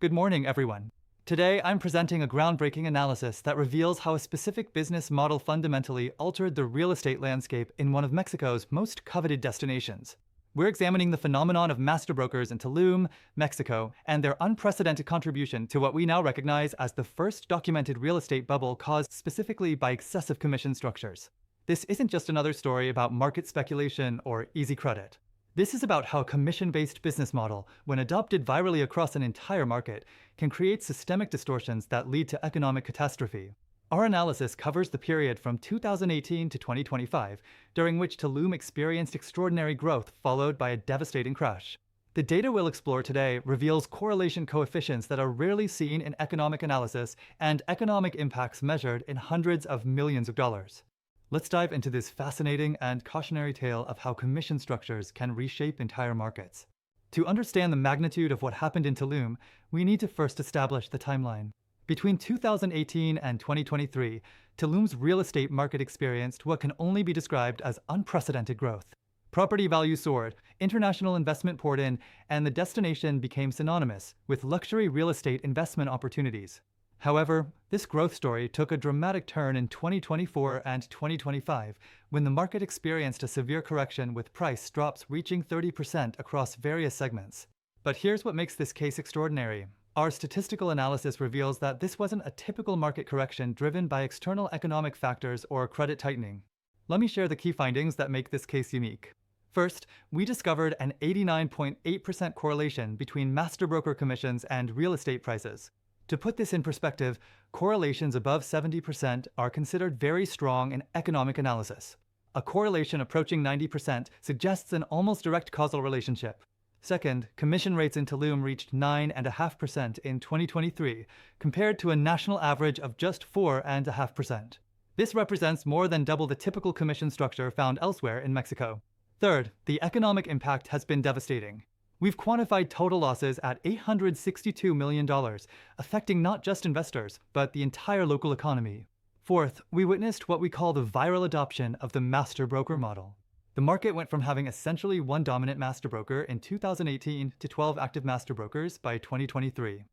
Good morning, everyone. Today, I'm presenting a groundbreaking analysis that reveals how a specific business model fundamentally altered the real estate landscape in one of Mexico's most coveted destinations. We're examining the phenomenon of master brokers in Tulum, Mexico, and their unprecedented contribution to what we now recognize as the first documented real estate bubble caused specifically by excessive commission structures. This isn't just another story about market speculation or easy credit. This is about how a commission-based business model, when adopted virally across an entire market, can create systemic distortions that lead to economic catastrophe. Our analysis covers the period from 2018 to 2025, during which Tulum experienced extraordinary growth followed by a devastating crash. The data we'll explore today reveals correlation coefficients that are rarely seen in economic analysis and economic impacts measured in hundreds of millions of dollars. Let's dive into this fascinating and cautionary tale of how commission structures can reshape entire markets. To understand the magnitude of what happened in Tulum, we need to first establish the timeline. Between 2018 and 2023, Tulum's real estate market experienced what can only be described as unprecedented growth. Property values soared, international investment poured in, and the destination became synonymous with luxury real estate investment opportunities. However, this growth story took a dramatic turn in 2024 and 2025, when the market experienced a severe correction with price drops reaching 30% across various segments. But here's what makes this case extraordinary. Our statistical analysis reveals that this wasn't a typical market correction driven by external economic factors or credit tightening. Let me share the key findings that make this case unique. First, we discovered an 89.8% correlation between master broker commissions and real estate prices. To put this in perspective, correlations above 70% are considered very strong in economic analysis. A correlation approaching 90% suggests an almost direct causal relationship. Second, commission rates in Tulum reached 9.5% in 2023, compared to a national average of just 4.5%. This represents more than double the typical commission structure found elsewhere in Mexico. Third, the economic impact has been devastating. We've quantified total losses at $862 million, affecting not just investors, but the entire local economy. Fourth, we witnessed what we call the viral adoption of the master broker model. The market went from having essentially one dominant master broker in 2018 to 12 active master brokers by 2023.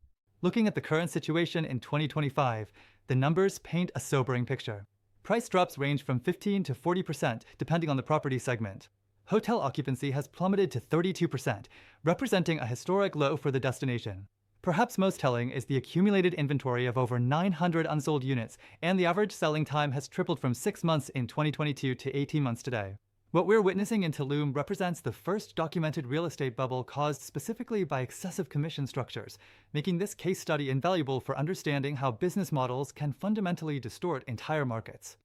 Looking at the current situation in 2025, the numbers paint a sobering picture. Price drops range from 15 to 40% depending on the property segment. Hotel occupancy has plummeted to 32%, representing a historic low for the destination. Perhaps most telling is the accumulated inventory of over 900 unsold units, and the average selling time has tripled from 6 months in 2022 to 18 months today. What we're witnessing in Tulum represents the first documented real estate bubble caused specifically by excessive commission structures, making this case study invaluable for understanding how business models can fundamentally distort entire markets.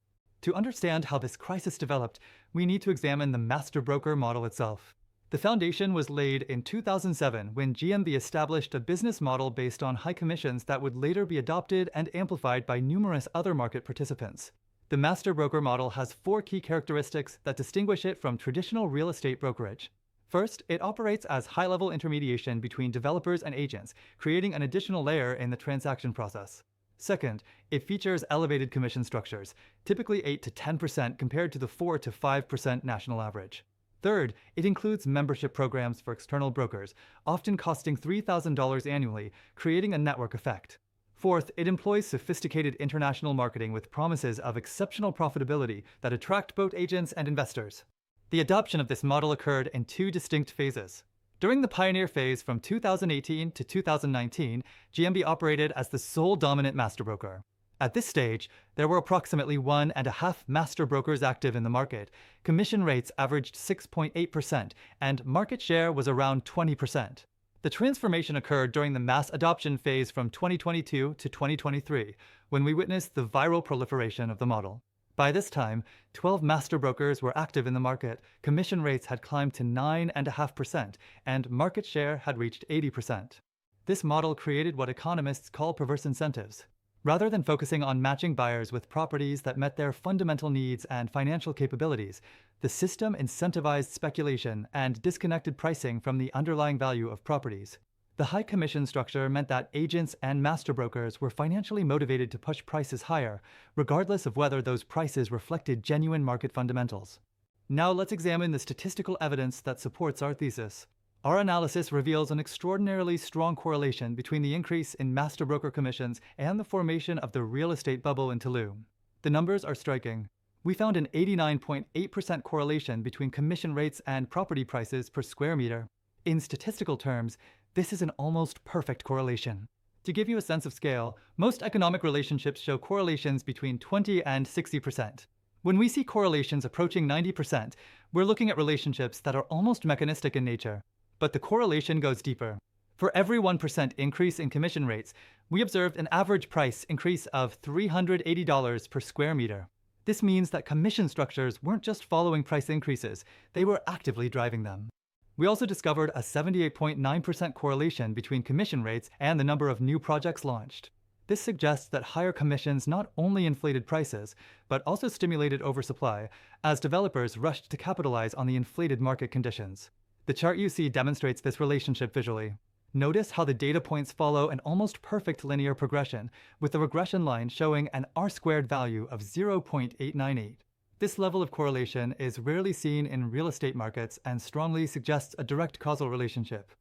To understand how this crisis developed, we need to examine the master broker model itself. The foundation was laid in 2007 when GMB established a business model based on high commissions that would later be adopted and amplified by numerous other market participants. The master broker model has 4 key characteristics that distinguish it from traditional real estate brokerage. First, it operates as high-level intermediation between developers and agents, creating an additional layer in the transaction process. Second, it features elevated commission structures, typically 8 to 10% compared to the 4 to 5% national average. Third, it includes membership programs for external brokers, often costing $3,000 annually, creating a network effect. Fourth, it employs sophisticated international marketing with promises of exceptional profitability that attract both agents and investors. The adoption of this model occurred in 2 distinct phases. During the pioneer phase from 2018 to 2019, GMB operated as the sole dominant master broker. At this stage, there were approximately 1.5 master brokers active in the market. Commission rates averaged 6.8%, and market share was around 20%. The transformation occurred during the mass adoption phase from 2022 to 2023, when we witnessed the viral proliferation of the model. By this time, 12 master brokers were active in the market, commission rates had climbed to 9.5%, and market share had reached 80%. This model created what economists call perverse incentives. Rather than focusing on matching buyers with properties that met their fundamental needs and financial capabilities, the system incentivized speculation and disconnected pricing from the underlying value of properties. The high commission structure meant that agents and master brokers were financially motivated to push prices higher, regardless of whether those prices reflected genuine market fundamentals. Now let's examine the statistical evidence that supports our thesis. Our analysis reveals an extraordinarily strong correlation between the increase in master broker commissions and the formation of the real estate bubble in Tulum. The numbers are striking. We found an 89.8% correlation between commission rates and property prices per square meter. In statistical terms, this is an almost perfect correlation. To give you a sense of scale, most economic relationships show correlations between 20 and 60%. When we see correlations approaching 90%, we're looking at relationships that are almost mechanistic in nature. But the correlation goes deeper. For every 1% increase in commission rates, we observed an average price increase of $380 per square meter. This means that commission structures weren't just following price increases, they were actively driving them. We also discovered a 78.9% correlation between commission rates and the number of new projects launched. This suggests that higher commissions not only inflated prices, but also stimulated oversupply, as developers rushed to capitalize on the inflated market conditions. The chart you see demonstrates this relationship visually. Notice how the data points follow an almost perfect linear progression, with the regression line showing an R-squared value of 0.898. This level of correlation is rarely seen in real estate markets and strongly suggests a direct causal relationship.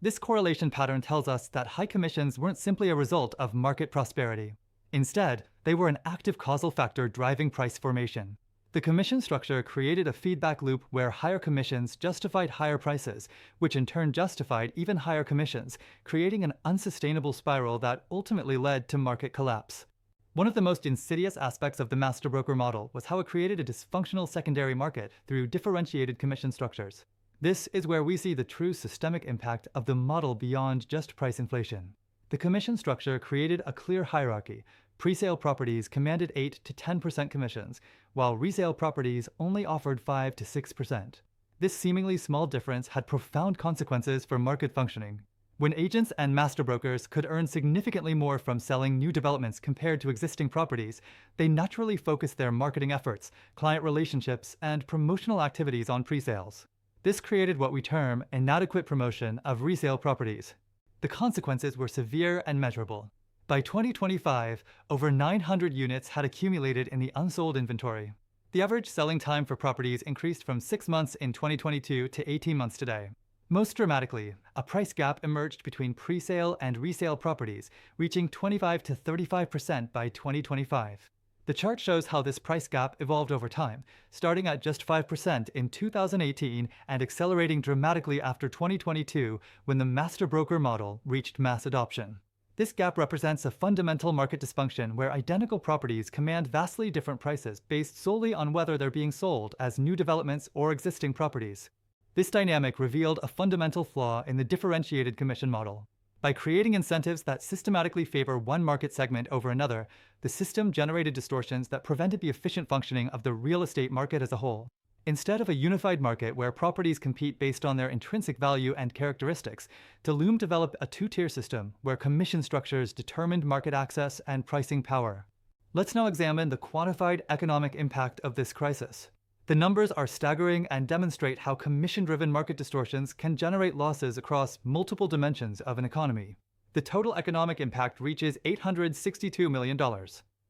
This correlation pattern tells us that high commissions weren't simply a result of market prosperity. Instead, they were an active causal factor driving price formation. The commission structure created a feedback loop where higher commissions justified higher prices, which in turn justified even higher commissions, creating an unsustainable spiral that ultimately led to market collapse. One of the most insidious aspects of the master broker model was how it created a dysfunctional secondary market through differentiated commission structures. This is where we see the true systemic impact of the model beyond just price inflation. The commission structure created a clear hierarchy. Presale properties commanded 8 to 10% commissions, while resale properties only offered 5 to 6%. This seemingly small difference had profound consequences for market functioning. When agents and master brokers could earn significantly more from selling new developments compared to existing properties, they naturally focused their marketing efforts, client relationships, and promotional activities on presales. This created what we term inadequate promotion of resale properties. The consequences were severe and measurable. By 2025, over 900 units had accumulated in the unsold inventory. The average selling time for properties increased from 6 months in 2022 to 18 months today. Most dramatically, a price gap emerged between presale and resale properties, reaching 25 to 35% by 2025. The chart shows how this price gap evolved over time, starting at just 5% in 2018 and accelerating dramatically after 2022 when the master broker model reached mass adoption. This gap represents a fundamental market dysfunction where identical properties command vastly different prices based solely on whether they're being sold as new developments or existing properties. This dynamic revealed a fundamental flaw in the differentiated commission model. By creating incentives that systematically favor one market segment over another, the system generated distortions that prevented the efficient functioning of the real estate market as a whole. Instead of a unified market where properties compete based on their intrinsic value and characteristics, Tulum developed a two-tier system where commission structures determined market access and pricing power. Let's now examine the quantified economic impact of this crisis. The numbers are staggering and demonstrate how commission-driven market distortions can generate losses across multiple dimensions of an economy. The total economic impact reaches $862 million.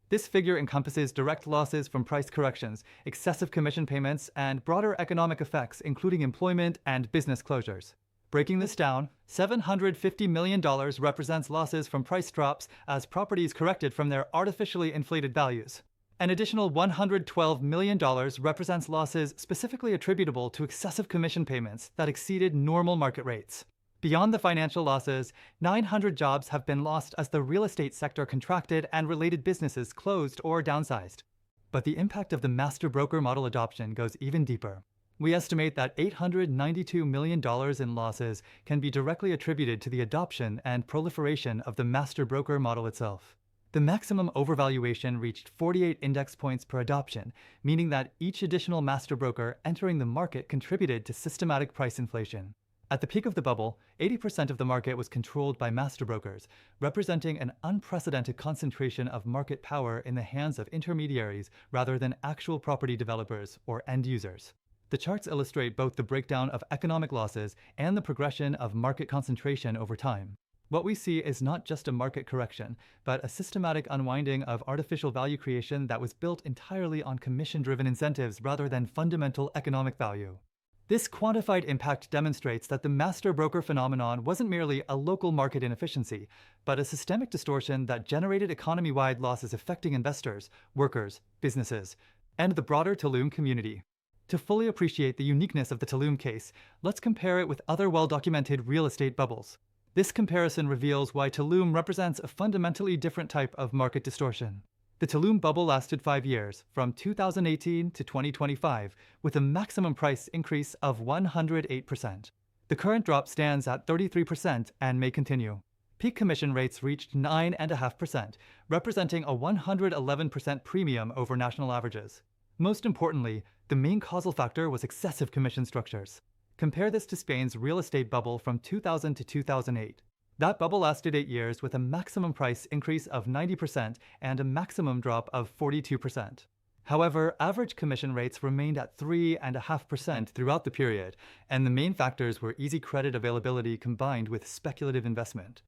This figure encompasses direct losses from price corrections, excessive commission payments, and broader economic effects including employment and business closures. Breaking this down, $750 million represents losses from price drops as properties corrected from their artificially inflated values. An additional $112 million represents losses specifically attributable to excessive commission payments that exceeded normal market rates. Beyond the financial losses, 900 jobs have been lost as the real estate sector contracted and related businesses closed or downsized. But the impact of the master broker model adoption goes even deeper. We estimate that $892 million in losses can be directly attributed to the adoption and proliferation of the master broker model itself. The maximum overvaluation reached 48 index points per adoption, meaning that each additional master broker entering the market contributed to systematic price inflation. At the peak of the bubble, 80% of the market was controlled by master brokers, representing an unprecedented concentration of market power in the hands of intermediaries rather than actual property developers or end users. The charts illustrate both the breakdown of economic losses and the progression of market concentration over time. What we see is not just a market correction, but a systematic unwinding of artificial value creation that was built entirely on commission-driven incentives rather than fundamental economic value. This quantified impact demonstrates that the master broker phenomenon wasn't merely a local market inefficiency, but a systemic distortion that generated economy-wide losses affecting investors, workers, businesses, and the broader Tulum community. To fully appreciate the uniqueness of the Tulum case, let's compare it with other well-documented real estate bubbles. This comparison reveals why Tulum represents a fundamentally different type of market distortion. The Tulum bubble lasted 5 years, from 2018 to 2025, with a maximum price increase of 108%. The current drop stands at 33% and may continue. Peak commission rates reached 9.5%, representing a 111% premium over national averages. Most importantly, the main causal factor was excessive commission structures. Compare this to Spain's real estate bubble from 2000 to 2008. That bubble lasted 8 years with a maximum price increase of 90% and a maximum drop of 42%. However, average commission rates remained at 3.5% throughout the period, and the main factors were easy credit availability combined with speculative investment.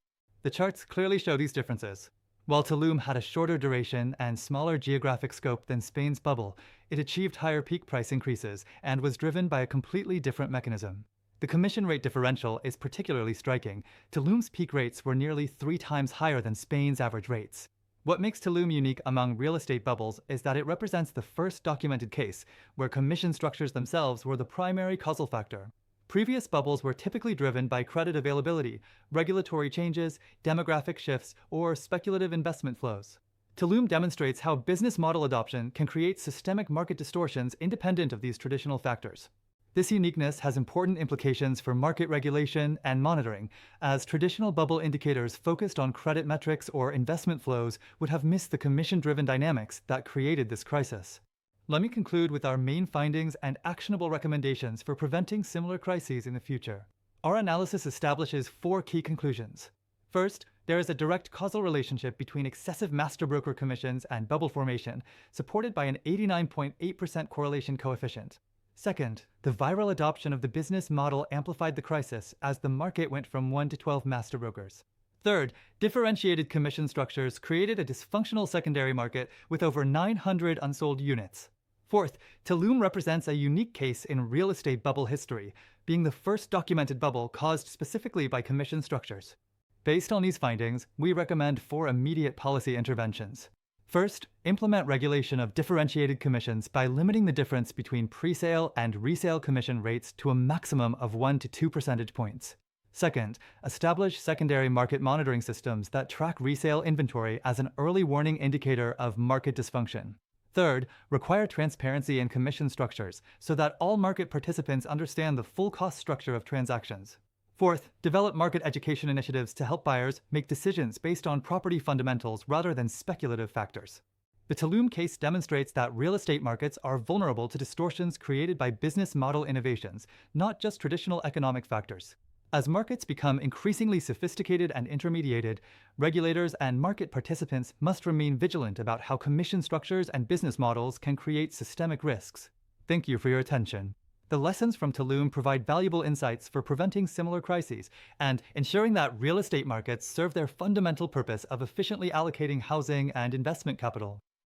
The charts clearly show these differences. While Tulum had a shorter duration and smaller geographic scope than Spain's bubble, it achieved higher peak price increases and was driven by a completely different mechanism. The commission rate differential is particularly striking. Tulum's peak rates were nearly 3 times higher than Spain's average rates. What makes Tulum unique among real estate bubbles is that it represents the first documented case where commission structures themselves were the primary causal factor. Previous bubbles were typically driven by credit availability, regulatory changes, demographic shifts, or speculative investment flows. Tulum demonstrates how business model adoption can create systemic market distortions independent of these traditional factors. This uniqueness has important implications for market regulation and monitoring, as traditional bubble indicators focused on credit metrics or investment flows would have missed the commission-driven dynamics that created this crisis. Let me conclude with our main findings and actionable recommendations for preventing similar crises in the future. Our analysis establishes 4 key conclusions. First, there is a direct causal relationship between excessive master broker commissions and bubble formation, supported by an 89.8% correlation coefficient. Second, the viral adoption of the business model amplified the crisis as the market went from 1 to 12 master brokers. Third, differentiated commission structures created a dysfunctional secondary market with over 900 unsold units. Fourth, Tulum represents a unique case in real estate bubble history, being the first documented bubble caused specifically by commission structures. Based on these findings, we recommend 4 immediate policy interventions. First, implement regulation of differentiated commissions by limiting the difference between presale and resale commission rates to a maximum of 1 to 2 percentage points. Second, establish secondary market monitoring systems that track resale inventory as an early warning indicator of market dysfunction. Third, require transparency in commission structures so that all market participants understand the full cost structure of transactions. Fourth, develop market education initiatives to help buyers make decisions based on property fundamentals rather than speculative factors. The Tulum case demonstrates that real estate markets are vulnerable to distortions created by business model innovations, not just traditional economic factors. As markets become increasingly sophisticated and intermediated, regulators and market participants must remain vigilant about how commission structures and business models can create systemic risks. Thank you for your attention. The lessons from Tulum provide valuable insights for preventing similar crises and ensuring that real estate markets serve their fundamental purpose of efficiently allocating housing and investment capital.